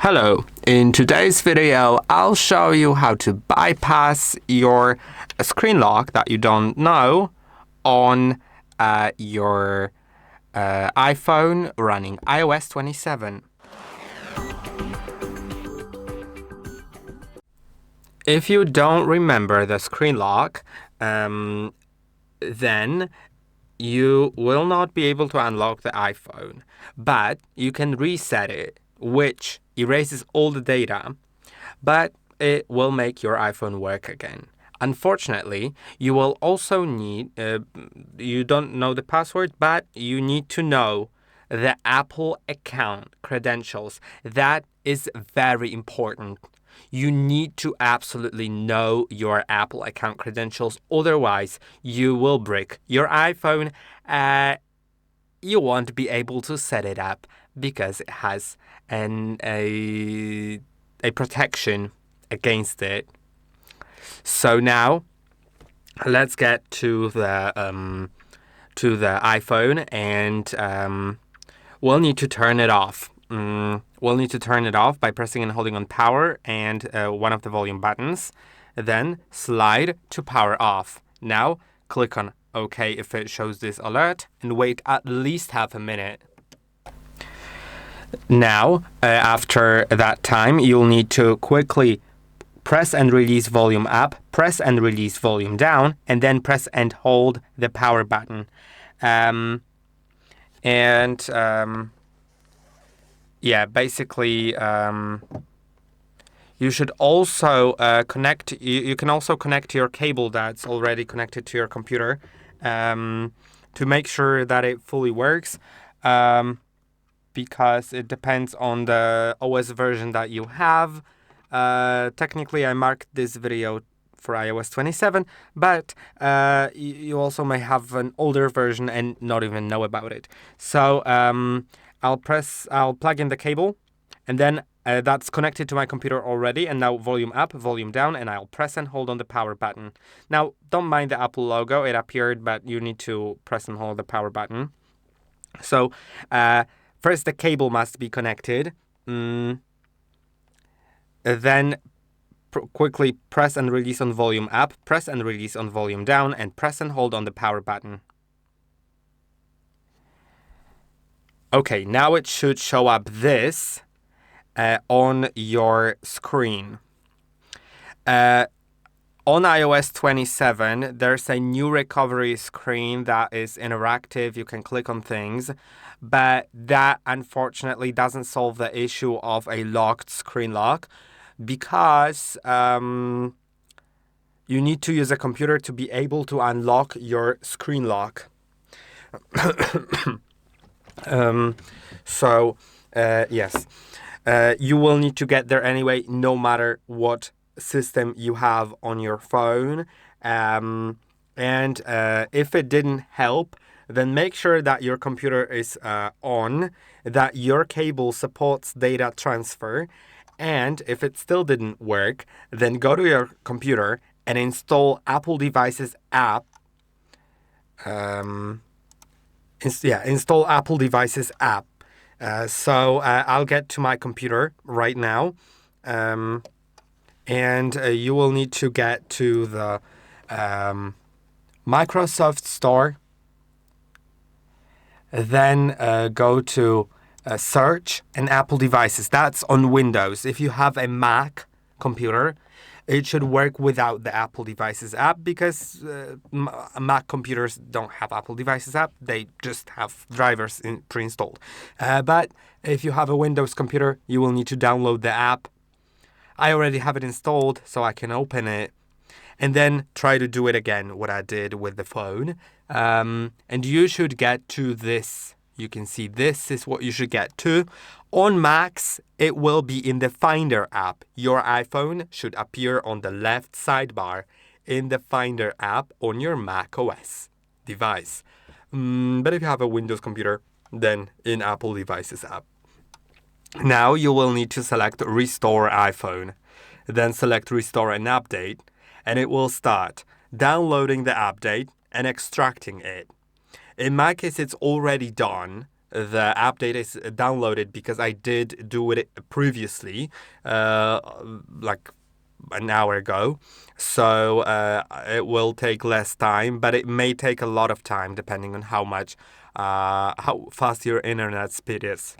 Hello, in today's video, I'll show you how to bypass your screen lock that you don't know on your iPhone running iOS 27. If you don't remember the screen lock, then you will not be able to unlock the iPhone, but you can reset it, which erases all the data, but it will make your iPhone work again. Unfortunately, you will also need, you don't know the password, but you need to know the Apple account credentials. That is very important. You need to absolutely know your Apple account credentials, otherwise you will break your iPhone. You won't be able to set it up because it has a protection against it. So now let's get to the iPhone, and we'll need to turn it off. We'll need to turn it off by pressing and holding on power and one of the volume buttons. Then slide to power off. Now click on OK if it shows this alert and wait at least half a minute. Now, after that time, you'll need to quickly press and release volume up, press and release volume down, and then press and hold the power button. Yeah, basically, you should also connect. You can also connect your cable that's already connected to your computer to make sure that it fully works. Because it depends on the OS version that you have. Technically, I marked this video for iOS 27, but you also may have an older version and not even know about it. So I'll plug in the cable, and then that's connected to my computer already, and now volume up, volume down, and I'll press and hold on the power button. Now, don't mind the Apple logo, it appeared, but you need to press and hold the power button. So, first, the cable must be connected. Then quickly press and release on volume up, press and release on volume down, and press and hold on the power button. Okay, now it should show up this on your screen. On iOS 27, there's a new recovery screen that is interactive. You can click on things, but that unfortunately doesn't solve the issue of a locked screen lock because you need to use a computer to be able to unlock your screen lock. Yes, you will need to get there anyway, no matter what system you have on your phone. And if it didn't help, then make sure that your computer is on, that your cable supports data transfer, and if it still didn't work, then go to your computer and install Apple Devices app. Install Apple Devices app. So I'll get to my computer right now, and you will need to get to the Microsoft Store. Then go to Search and Apple Devices. That's on Windows. If you have a Mac computer, it should work without the Apple Devices app because Mac computers don't have Apple Devices app. They just have drivers pre-installed. But if you have a Windows computer, you will need to download the app. I already have it installed, so I can open it and then try to do it again, what I did with the phone. And you should get to this. You can see this is what you should get to. On Macs, it will be in the Finder app. Your iPhone should appear on the left sidebar in the Finder app on your Mac OS device. But if you have a Windows computer, then in Apple Devices app. Now you will need to select Restore iPhone. Then select Restore and Update, and it will start downloading the update and extracting it. In my case, it's already done, the update is downloaded because I did do it previously, like an hour ago. So it will take less time, but it may take a lot of time depending on how fast your internet speed is.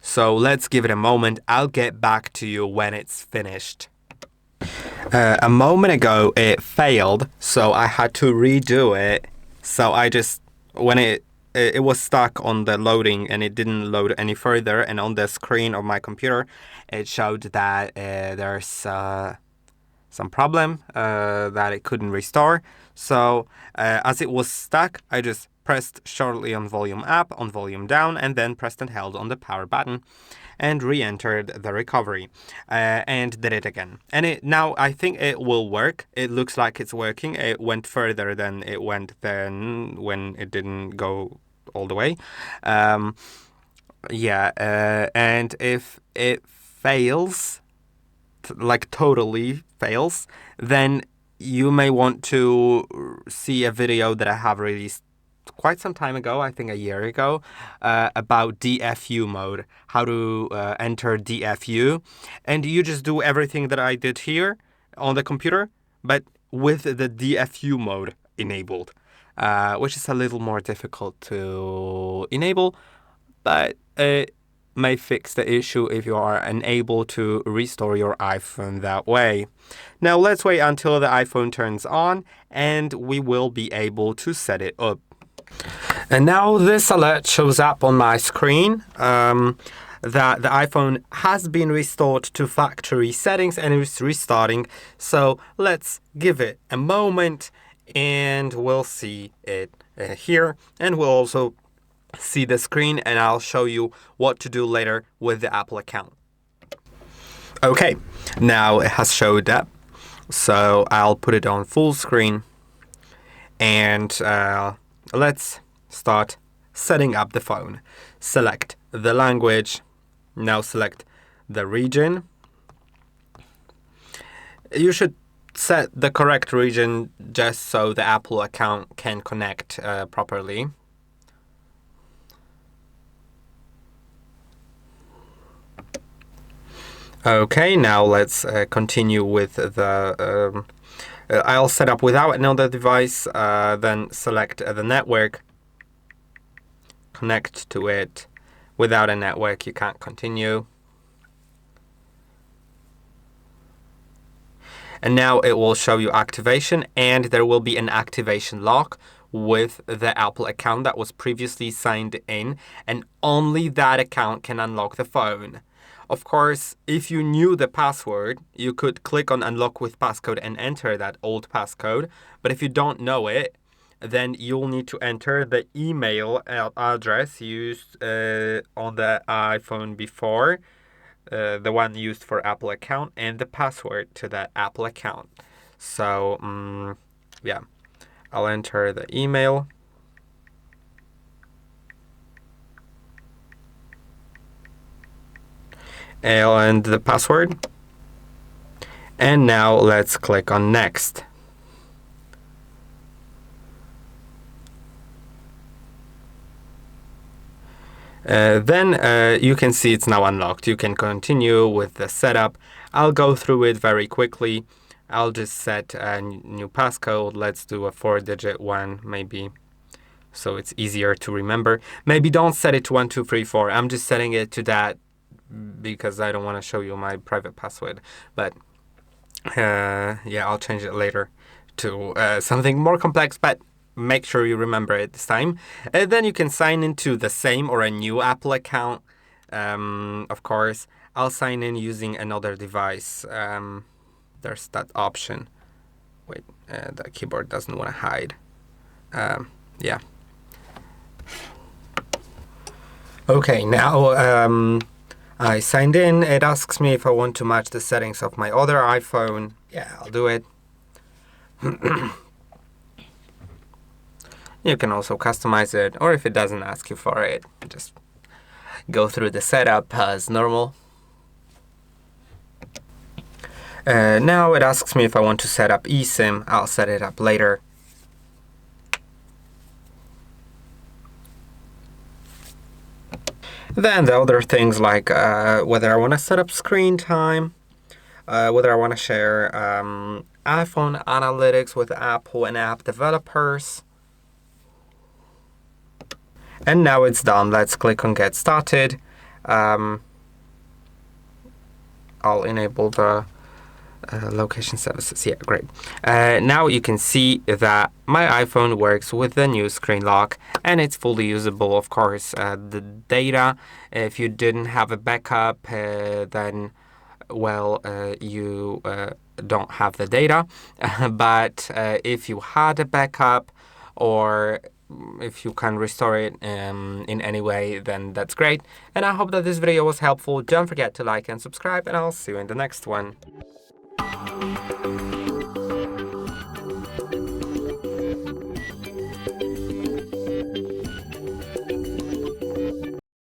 So let's give it a moment. I'll get back to you when it's finished. A moment ago it failed, so I had to redo it. So when it was stuck on the loading and it didn't load any further, and on the screen of my computer it showed that there's some problem that it couldn't restore. So as it was stuck, I just pressed shortly on volume up, on volume down, and then pressed and held on the power button and re-entered the recovery and did it again. And now I think it will work. It looks like it's working. It went further than it went then when it didn't go all the way. And if it fails, like totally fails, then you may want to see a video that I have released quite some time ago, I think a year ago, about DFU mode, how to enter DFU. And you just do everything that I did here on the computer, but with the DFU mode enabled, which is a little more difficult to enable, but it may fix the issue if you are unable to restore your iPhone that way. Now let's wait until the iPhone turns on and we will be able to set it up. And now this alert shows up on my screen that the iPhone has been restored to factory settings and is restarting. So let's give it a moment and we'll see it here, and we'll also see the screen, and I'll show you what to do later with the Apple account. Okay, now it has showed up, so I'll put it on full screen and let's start setting up the phone. Select the language, now select the region. You should set the correct region just so the Apple account can connect properly. Okay, now let's continue with the I'll set up without another device, then select the network, connect to it. Without a network, you can't continue. And now it will show you activation, and there will be an activation lock with the Apple account that was previously signed in, and only that account can unlock the phone. Of course, if you knew the password, you could click on unlock with passcode and enter that old passcode. But if you don't know it, then you'll need to enter the email address used on the iPhone before, the one used for Apple account, and the password to that Apple account. So, yeah, I'll enter the email. And the password. And now let's click on next. Then you can see it's now unlocked. You can continue with the setup. I'll go through it very quickly. I'll just set a new passcode. Let's do a 4-digit one, maybe, so it's easier to remember. Maybe don't set it to 1, 2, 3, 4. I'm just setting it to that because I don't want to show you my private password. But yeah, I'll change it later to something more complex, but make sure you remember it this time. Then you can sign into the same or a new Apple account. Of course, I'll sign in using another device. There's that option. Wait, the keyboard doesn't want to hide. Yeah. Okay, now I signed in. It asks me if I want to match the settings of my other iPhone. Yeah, I'll do it. You can also customize it, or if it doesn't ask you for it, just go through the setup as normal. Now it asks me if I want to set up eSIM. I'll set it up later. Then the other things like whether I want to set up screen time, whether I want to share iPhone analytics with Apple and app developers. And now it's done. Let's click on Get Started. I'll enable the location services. Yeah, great. Now you can see that my iPhone works with the new screen lock and it's fully usable. Of course, the data, if you didn't have a backup, then, well, you don't have the data. But if you had a backup, or if you can restore it in any way, then that's great. And I hope that this video was helpful. Don't forget to like and subscribe, and I'll see you in the next one.